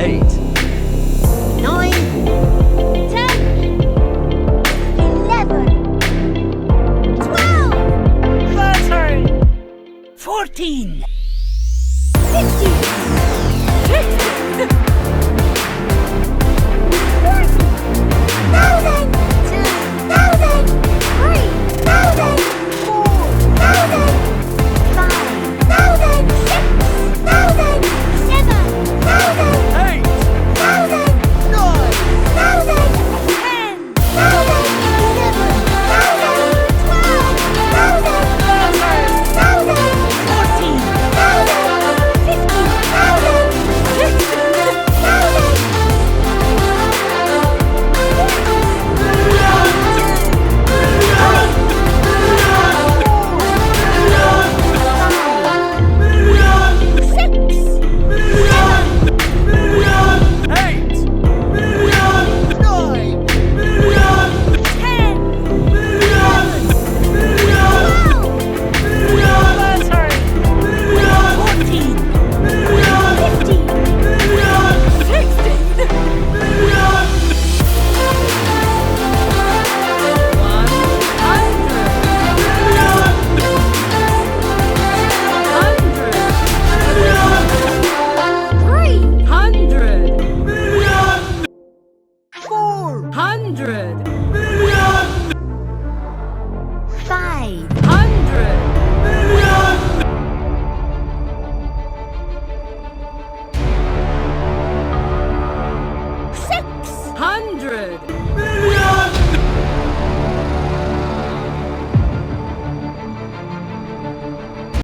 8, 9, 10, 11, 12, 13, 14, 15, 16, 1,000, 2,000, 3,000, 4,000, 5,000, 6,000, 7,000, 8, 1,000, 9,000, 10,000, 11,000, 12,000, 100.